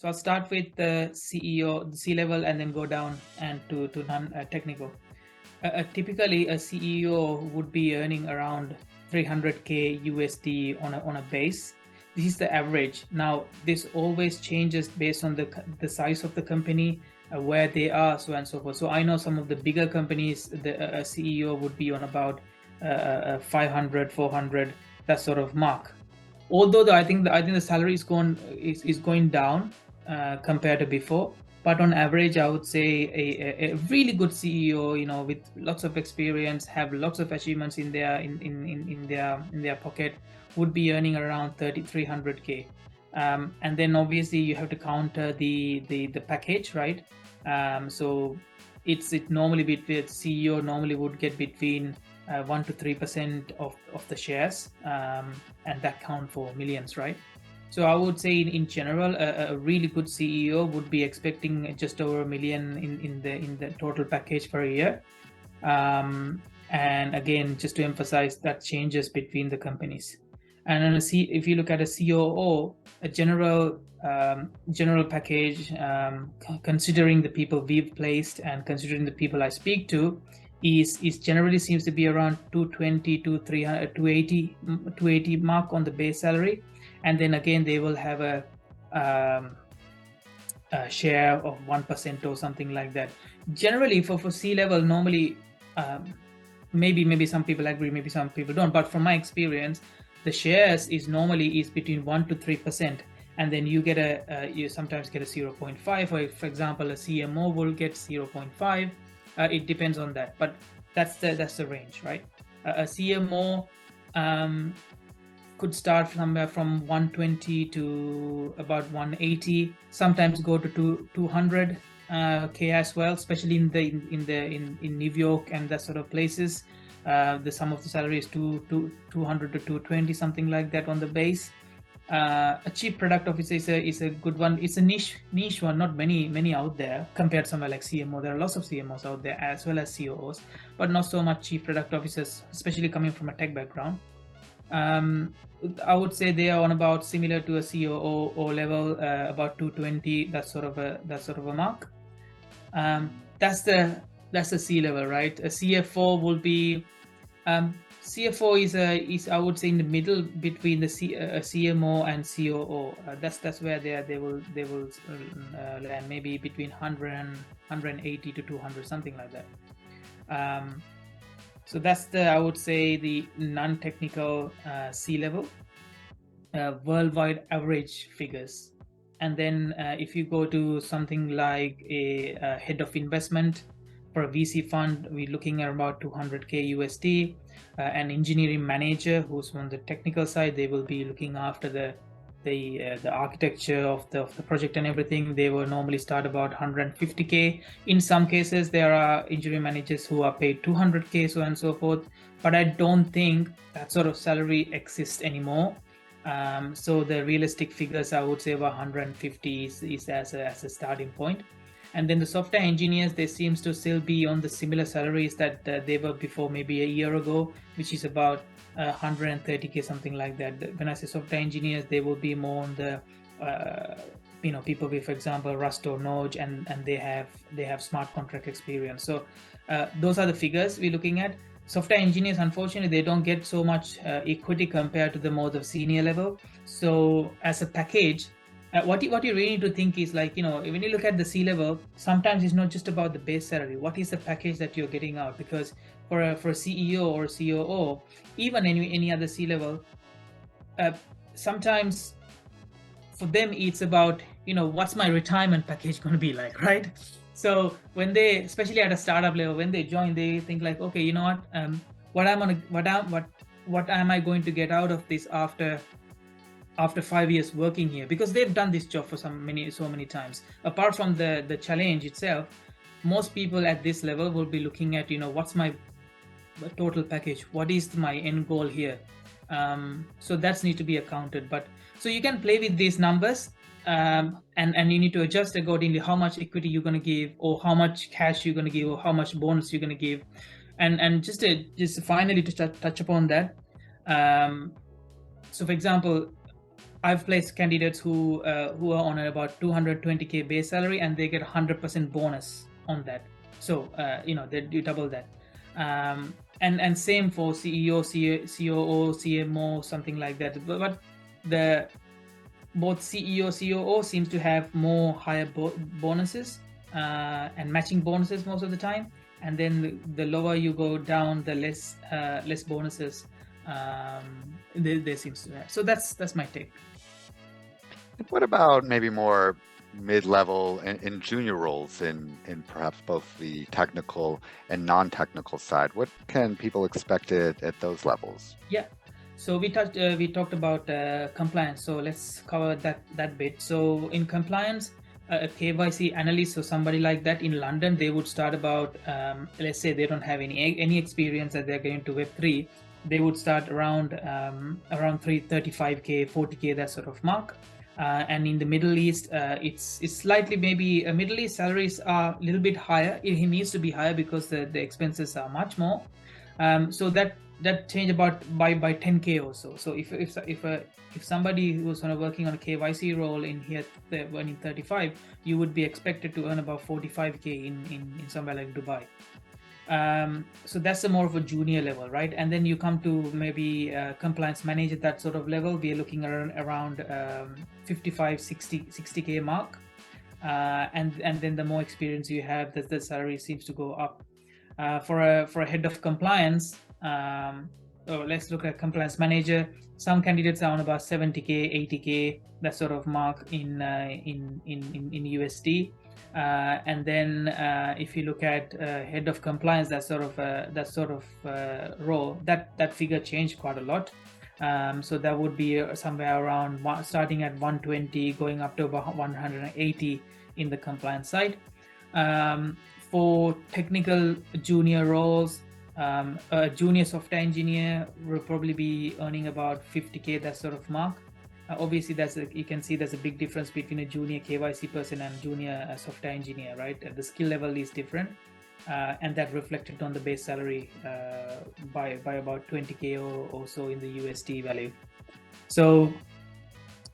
So I'll start with the CEO, the C-level, and then go down and to non-technical. Typically, a CEO would be earning around 300k USD on a base. This is the average. Now, this always changes based on the size of the company, where they are, so on and so forth. So I know some of the bigger companies, the CEO would be on about 500, 400, that sort of mark. Although I think the salary is going down compared to before, but on average, I would say a really good CEO, with lots of experience, have lots of achievements in their pocket, would be earning around 300k. And then obviously you have to counter the package, right? So it normally between CEO normally would get between 1 to 3% of the shares, and that count for millions, right? So I would say in general, a really good CEO would be expecting just over $1 million in the total package per year. And again, just to emphasize, that changes between the companies. And if you look at a COO, a general package, considering the people we've placed and considering the people I speak to, is generally seems to be around 220 to 300, 280 mark on the base salary, and then again they will have a share of 1% or something like that. Generally, for C-level, normally, maybe some people agree, maybe some people don't, but from my experience, the shares is normally between 1 to 3%, and then you get you sometimes get a 0.5, or for example a CMO will get 0.5. It depends on that, but that's the range, right? A CMO could start somewhere from 120 to about 180, sometimes go to 200 k as well, especially in New York and that sort of places. The sum of the salary is 200 to 220, something like that on the base. A chief product officer is a good one. It's a niche one, not many out there compared to somewhere like CMO. There are lots of CMOs out there as well as COOs, but not so much chief product officers, especially coming from a tech background. I would say they are on about similar to a COO level, about 220, that sort of a mark. That's the C level, right? A CFO will be CFO is I would say in the middle between the CMO and COO. That's where they will land, maybe between 100 and 180 to 200, something like that. So that's I would say the non-technical C-level worldwide average figures. And then if you go to something like a head of investment for a VC fund, we're looking at about 200k USD. An engineering manager who's on the technical side, they will be looking after the architecture of the project and everything. They will normally start about 150k. In some cases, there are engineering managers who are paid 200k, so on and so forth. But I don't think that sort of salary exists anymore. So the realistic figures, I would say, about 150 is as a starting point. And then the software engineers, they seems to still be on the similar salaries that they were before, maybe a year ago, which is about 130k, something like that. When I say software engineers, they will be more on the people with, for example, Rust or Node, and they have smart contract experience. So those are the figures we're looking at. Software engineers, unfortunately, they don't get so much equity compared to the more the senior level. So as a package, what you really need to think is, like, when you look at the C-level, sometimes it's not just about the base salary. What is the package that you're getting out? Because for a CEO or COO, even any other C-level, sometimes for them it's about, what's my retirement package going to be like, right? So when they, especially at a startup level, when they join, they think like, okay, you know what, what am I going to get out of this after 5 years working here? Because they've done this job for so many times. Apart from the challenge itself, most people at this level will be looking at, what's my total package, what is my end goal here. So that's need to be accounted. But so you can play with these numbers, and you need to adjust accordingly how much equity you're going to give, or how much cash you're going to give, or how much bonus you're going to give. And just finally to touch upon that, so for example, I've placed candidates who are on about 220K base salary, and they get 100% bonus on that. So they do double that. And same for CEO, COO, CMO, something like that. But the both CEO, COO seems to have more higher bonuses and matching bonuses most of the time. And then the lower you go down, the less bonuses there seems to have. So that's my take. What about maybe more mid-level and junior roles in perhaps both the technical and non-technical side? What can people expect at those levels? Yeah. So we talked about compliance. So let's cover that bit. So in compliance, a KYC analyst, so somebody like that in London, they would start about let's say they don't have any experience that they're getting to Web3. They would start around 35K, 40K, that sort of mark. And in the Middle East, it's slightly, maybe Middle East salaries are a little bit higher. It needs to be higher because the expenses are much more. So that change about by 10K or so. So if somebody who's working on a KYC role in here, they're earning 35, you would be expected to earn about 45K in somewhere like Dubai. So that's more of a junior level, right? And then you come to maybe compliance manager, that sort of level. We are looking around 55, 60K mark. And then the more experience you have, the salary seems to go up. For a head of compliance, let's look at compliance manager. Some candidates are on about 70K, 80K, that sort of mark in USD. And then if you look at head of compliance, that sort of role, that figure changed quite a lot. So that would be somewhere around starting at 120, going up to about 180 in the compliance side. For technical junior roles, a junior software engineer will probably be earning about 50K, that sort of mark. Obviously, you can see there's a big difference between a junior KYC person and junior software engineer, right? The skill level is different, and that reflected on the base salary by about 20K or so in the USD value. So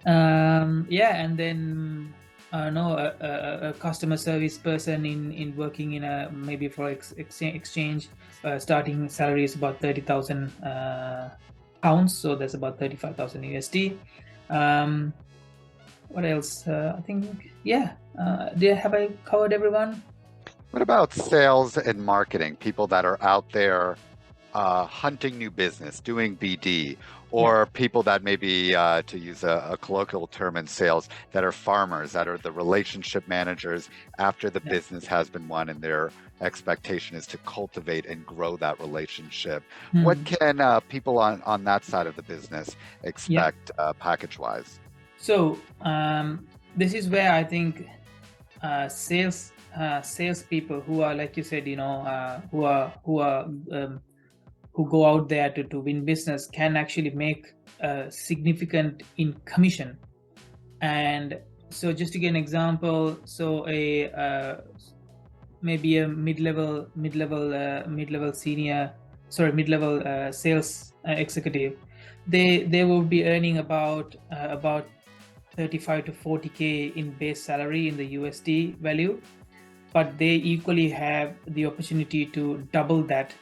and then a customer service person in working in a maybe for exchange, starting salary is about 30,000 pounds, so that's about 35,000 USD. What else? I think have I covered everyone? What about sales and marketing? People that are out there hunting new business, doing BD, or people that maybe, to use a colloquial term in sales, that are farmers, that are the relationship managers after the business has been won, and their expectation is to cultivate and grow that relationship. What can people on that side of the business expect package-wise? So this is where I think salespeople who are, like you said, who go out there to win business can actually make significant in commission. And so just to give an example, so maybe a mid-level sales executive, they will be earning about 35 to 40K in base salary in the USD value, but they equally have the opportunity to double that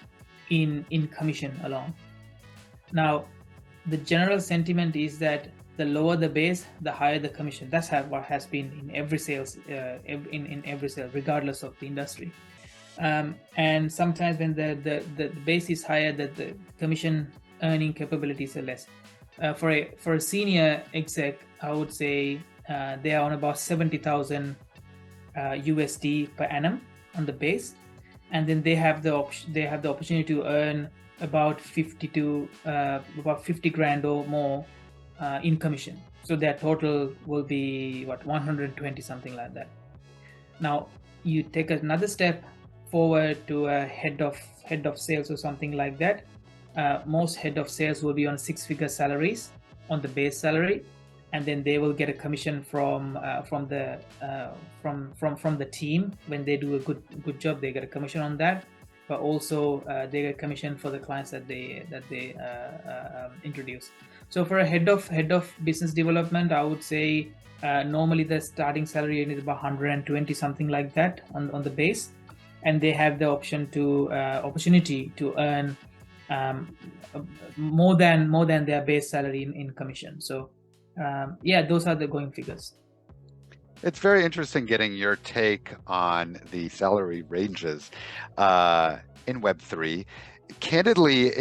in commission alone. Now, the general sentiment is that the lower the base, the higher the commission. That's what has been in every sales, in every sale, regardless of the industry. And sometimes when the base is higher, the commission earning capabilities are less. For a senior exec, I would say they are on about 70,000 USD per annum on the base, and then they have the opportunity to earn about 50 grand or more in commission. So their total will be 120, something like that. Now you take another step forward to a head of sales or something like that. Most head of sales will be on 6-figure salaries on the base salary, and then they will get a commission from the team. When they do a good job, they get a commission on that, but also they get commission for the clients that they introduce. So for a head of business development, I would say normally the starting salary is about 120, something like that on the base, and they have the opportunity to earn more than their base salary in commission. So yeah, those are the going figures. It's very interesting getting your take on the salary ranges in Web3. Candidly,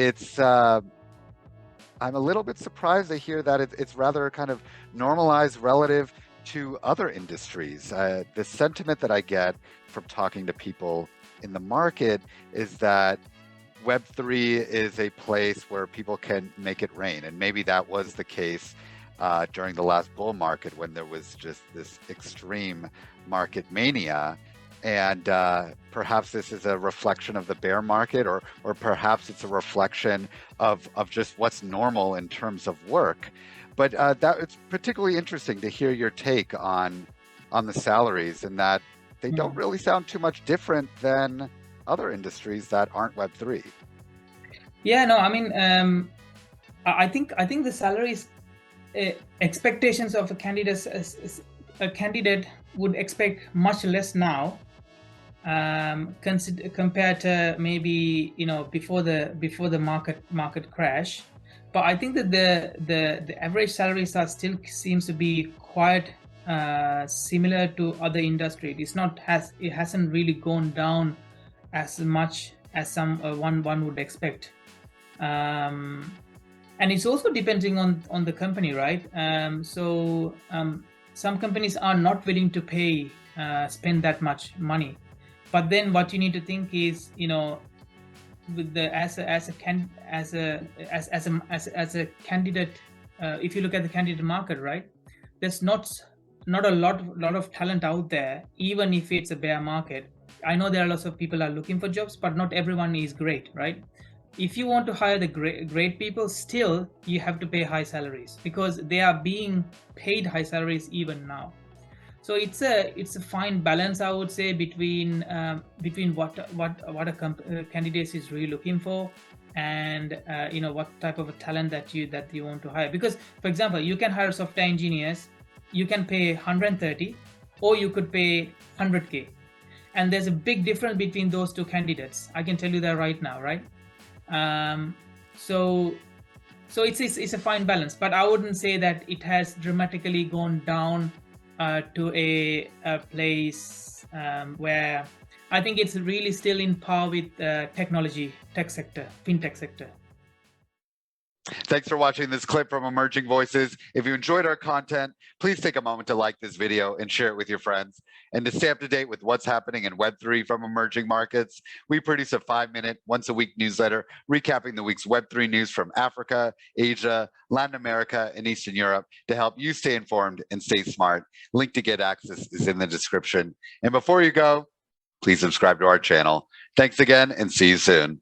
I'm a little bit surprised to hear that it's rather kind of normalized relative to other industries. The sentiment that I get from talking to people in the market is that Web3 is a place where people can make it rain. And maybe that was the case during the last bull market when there was just this extreme market mania. And perhaps this is a reflection of the bear market, or perhaps it's a reflection of just what's normal in terms of work. But that it's particularly interesting to hear your take on the salaries, and that they don't really sound too much different than other industries that aren't Web3. Yeah, no, I mean, I think the salaries expectations of a candidate would expect much less now compared to maybe before the market crash. But I think that the average salaries are still seems to be quite similar to other industries. It hasn't really gone down as much as one would expect. And it's also depending on the company, right? Some companies are not willing to spend that much money. But then what you need to think is, with as a candidate, if you look at the candidate market, right, there's not a lot of talent out there, even if it's a bear market. I know there are lots of people are looking for jobs, but not everyone is great, right? If you want to hire the great people, still you have to pay high salaries, because they are being paid high salaries even now. So it's a fine balance, I would say, between what a candidate is really looking for, and what type of a talent that you want to hire. Because, for example, you can hire software engineers, you can pay 130, or you could pay 100K, and there's a big difference between those two candidates. I can tell you that right now, right? So it's a fine balance, but I wouldn't say that it has dramatically gone down to a place where I think it's really still in par with technology, fintech sector. Thanks for watching this clip from Emerging Voices. If you enjoyed our content, please take a moment to like this video and share it with your friends. And to stay up to date with what's happening in Web3 from emerging markets, we produce a 5-minute, once-a-week newsletter recapping the week's Web3 news from Africa, Asia, Latin America, and Eastern Europe to help you stay informed and stay smart. Link to get access is in the description. And before you go, please subscribe to our channel. Thanks again, and see you soon.